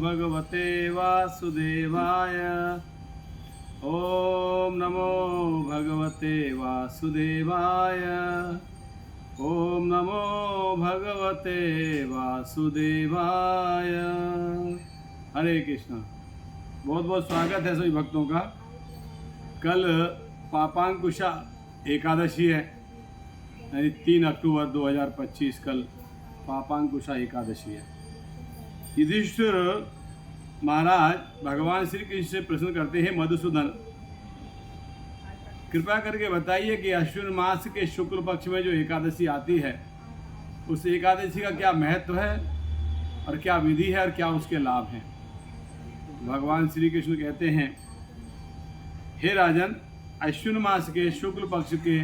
भगवते वासुदेवाय। ओम नमो भगवते वासुदेवाय। ओम नमो भगवते वासुदेवाय। हरे कृष्णा। बहुत बहुत स्वागत है सभी भक्तों का। कल पापांकुशा एकादशी है, यानी 3 अक्टूबर 2025 कल पापांकुशा एकादशी है। युधिष्ठिर महाराज भगवान श्री कृष्ण से प्रश्न करते हैं, मधुसूदन कृपा करके बताइए कि अश्विन मास के शुक्ल पक्ष में जो एकादशी आती है उस एकादशी का क्या महत्व है और क्या विधि है और क्या उसके लाभ हैं। भगवान श्री कृष्ण कहते हैं, हे राजन, अश्विन मास के शुक्ल पक्ष के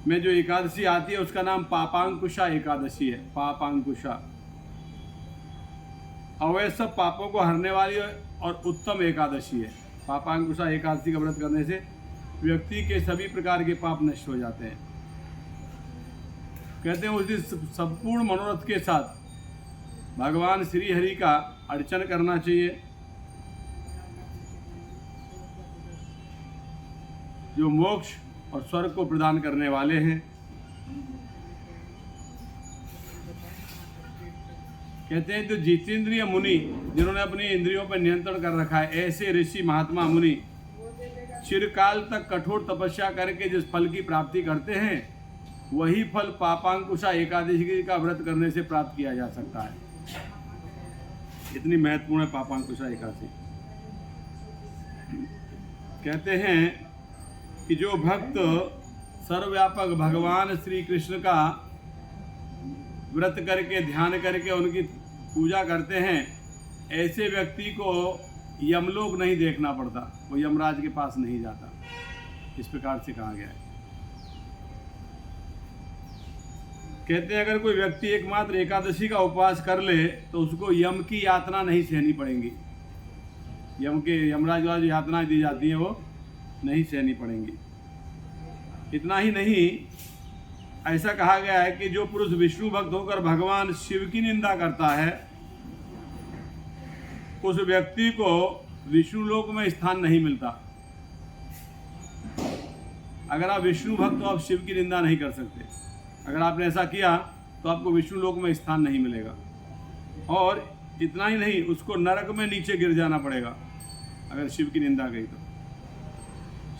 में जो एकादशी आती है उसका नाम पापांकुशा एकादशी है। पापांकुशा अवैध सब पापों को हरने वाली और उत्तम एकादशी है। पापांकुशा एकादशी का व्रत करने से व्यक्ति के सभी प्रकार के पाप नष्ट हो जाते हैं। कहते हैं उस दिन संपूर्ण मनोरथ के साथ भगवान श्री हरि का अर्चन करना चाहिए, जो मोक्ष और स्वर्ग को प्रदान करने वाले हैं। कहते हैं जो जितेंद्रिय मुनि, जिन्होंने अपनी इंद्रियों पर नियंत्रण कर रखा है, ऐसे ऋषि महात्मा मुनि चिरकाल तक कठोर तपस्या करके जिस फल की प्राप्ति करते हैं वही फल पापांकुशा एकादशी का व्रत करने से प्राप्त किया जा सकता है। इतनी महत्वपूर्ण है पापांकुशा एकादशी। कहते हैं कि जो भक्त सर्वव्यापक भगवान श्री कृष्ण का व्रत करके ध्यान करके उनकी पूजा करते हैं, ऐसे व्यक्ति को यमलोक नहीं देखना पड़ता, वो यमराज के पास नहीं जाता। इस प्रकार से कहा गया है। कहते हैं अगर कोई व्यक्ति एकमात्र एकादशी का उपवास कर ले तो उसको यम की यातना नहीं सहनी पड़ेगी। यमराज वाली यातनाएं दी जाती हैं वो नहीं सहनी पड़ेंगी। इतना ही नहीं, ऐसा कहा गया है कि जो पुरुष विष्णु भक्त होकर भगवान शिव की निंदा करता है उस व्यक्ति को विष्णु लोक में स्थान नहीं मिलता। अगर आप विष्णु भक्त हो आप शिव की निंदा नहीं कर सकते। अगर आपने ऐसा किया तो आपको विष्णु लोक में स्थान नहीं मिलेगा। और इतना ही नहीं, उसको नरक में नीचे गिर जाना पड़ेगा अगर शिव की निंदा की तो।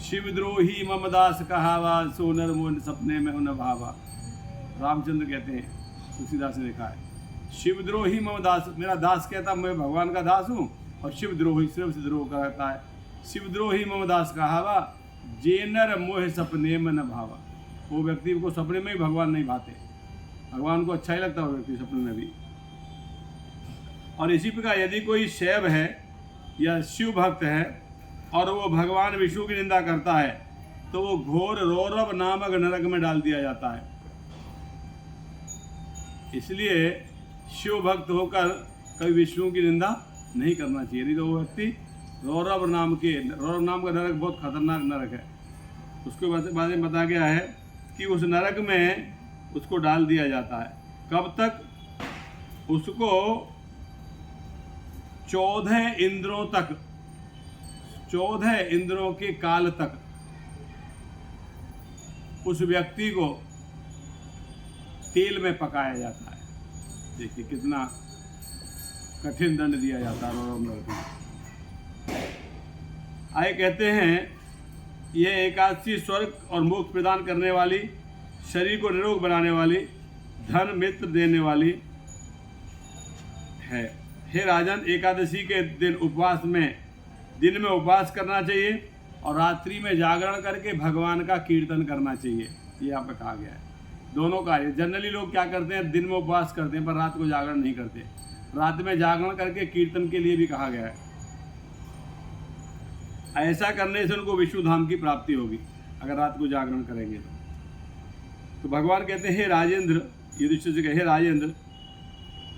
शिवद्रोही मम दास कहावा, सोनर मोन सपने में उन भावा। रामचंद्र कहते हैं, तुलसीदास ने लिखा है, शिवद्रोही मम दास, मेरा दास कहता मैं भगवान का दास हूँ, और शिवद्रोही सिर्फ से द्रोह करता है। शिवद्रोही मम दास कहावा, जेनर मोह सपने में न भावा। वो व्यक्ति को सपने में ही भगवान नहीं भाते, भगवान को अच्छा ही लगता है वो व्यक्ति सपने में भी। और इसी प्रकार यदि कोई शैव है या शिव भक्त है और वो भगवान विष्णु की निंदा करता है तो वो घोर रौरव नामक नरक में डाल दिया जाता है। इसलिए शिव भक्त होकर कभी विष्णु की निंदा नहीं करना चाहिए, नहीं तो वो व्यक्ति रौरव नाम का नरक बहुत खतरनाक नरक है। उसके बाद में बताया गया है कि उस नरक में उसको डाल दिया जाता है। कब तक? उसको 14 इंद्रों तक, 14 इंद्रों के काल तक उस व्यक्ति को तेल में पकाया जाता है। देखिए कितना कठिन दंड दिया जाता है। आए कहते हैं यह एकादशी स्वर्ग और मोक्ष प्रदान करने वाली, शरीर को निरोग बनाने वाली, धन मित्र देने वाली है। हे राजन, एकादशी के दिन दिन में उपवास करना चाहिए और रात्रि में जागरण करके भगवान का कीर्तन करना चाहिए। ये यहाँ पे कहा गया है। दोनों कार्य, जनरली लोग क्या करते हैं, दिन में उपवास करते हैं पर रात को जागरण नहीं करते। रात में जागरण करके कीर्तन के लिए भी कहा गया है। ऐसा करने से उनको विष्णु धाम की प्राप्ति होगी अगर रात को जागरण करेंगे तो भगवान कहते हैं, हे राजेंद्र, युधिष्ठिर से कहे, हे राजेंद्र,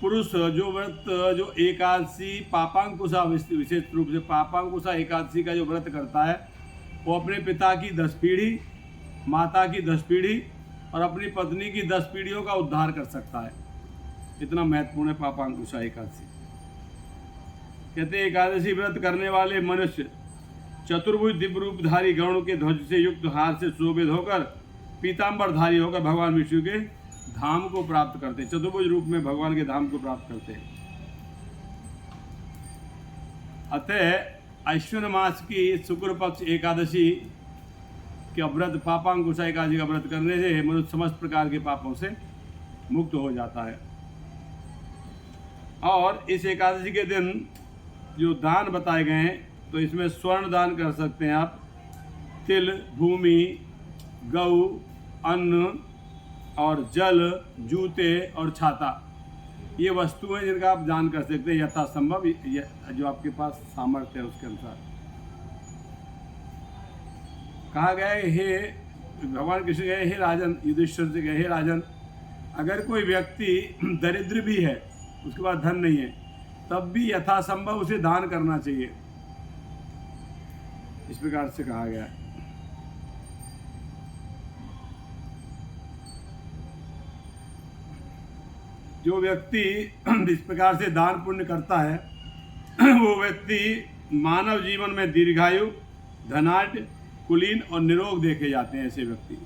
पुरुष जो व्रत जो एकादशी पापांकुशा, विशेष रूप से पापांकुशा एकादशी का जो व्रत करता है वो अपने पिता की 10 पीढ़ी, माता की 10 पीढ़ी और अपनी पत्नी की 10 पीढ़ियों का उद्धार कर सकता है। इतना महत्वपूर्ण है पापांकुशा एकादशी। कहते हैं एकादशी व्रत करने वाले मनुष्य चतुर्भुज दिव्य रूपधारी गरुड़ के ध्वज से युक्त हार से शोभित होकर पीताम्बरधारी होकर भगवान विष्णु के धाम को प्राप्त करते हैं। चतुर्भुज रूप में भगवान के धाम को प्राप्त करते हैं। अतः अश्विन मास की शुक्ल पक्ष एकादशी के व्रत पापांकुशा एकादशी का व्रत करने से मनुष्य समस्त प्रकार के पापों से मुक्त हो जाता है। और इस एकादशी के दिन जो दान बताए गए हैं, तो इसमें स्वर्ण दान कर सकते हैं आप, तिल, भूमि, गऊ, अन्न और जल, जूते और छाता, ये वस्तुएं जिनका आप दान कर सकते हैं यथासंभव, जो आपके पास सामर्थ्य है उसके अनुसार। कहा गया है, हे भगवान कृष्ण गए, हे राजन, युधिष्ठिर से गए, हे राजन, अगर कोई व्यक्ति दरिद्र भी है, उसके पास धन नहीं है, तब भी यथासंभव उसे दान करना चाहिए, इस प्रकार से कहा गया है। जो व्यक्ति इस प्रकार से दान पुण्य करता है वो व्यक्ति मानव जीवन में दीर्घायु, धनाढ्य, कुलीन और निरोग देखे जाते हैं। ऐसे व्यक्ति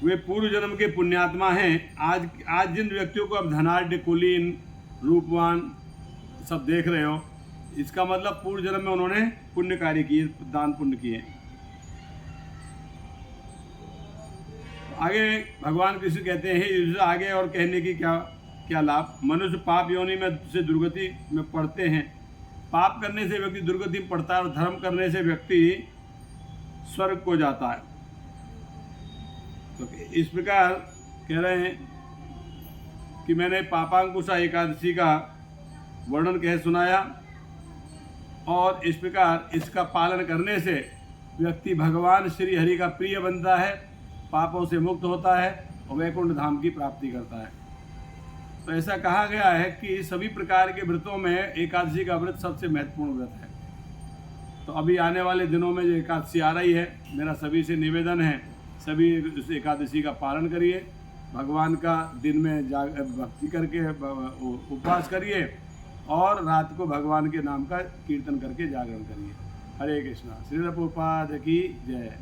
वे पूर्व जन्म के पुण्यात्मा हैं। आज जिन व्यक्तियों को अब धनाढ्य, कुलीन, रूपवान सब देख रहे हो, इसका मतलब पूर्व जन्म में उन्होंने पुण्य कार्य किए, दान पुण्य किए। आगे भगवान कृष्ण कहते हैं, आगे और कहने की क्या लाभ। मनुष्य पाप योनि में से दुर्गति में पड़ते हैं। पाप करने से व्यक्ति दुर्गति में पड़ता है और धर्म करने से व्यक्ति स्वर्ग को जाता है। तो इस प्रकार कह रहे हैं कि मैंने पापांकुशा एकादशी का वर्णन कह सुनाया, और इस प्रकार इसका पालन करने से व्यक्ति भगवान श्री हरि का प्रिय बनता है, पापों से मुक्त होता है और वैकुंठ धाम की प्राप्ति करता है। तो ऐसा कहा गया है कि सभी प्रकार के व्रतों में एकादशी का व्रत सबसे महत्वपूर्ण व्रत है। तो अभी आने वाले दिनों में जो एकादशी आ रही है, मेरा सभी से निवेदन है, सभी उस एकादशी का पालन करिए, भगवान का दिन में भक्ति करके उपवास करिए और रात को भगवान के नाम का कीर्तन करके जागरण करिए। हरे कृष्णा। श्री प्रभुपाद की जय।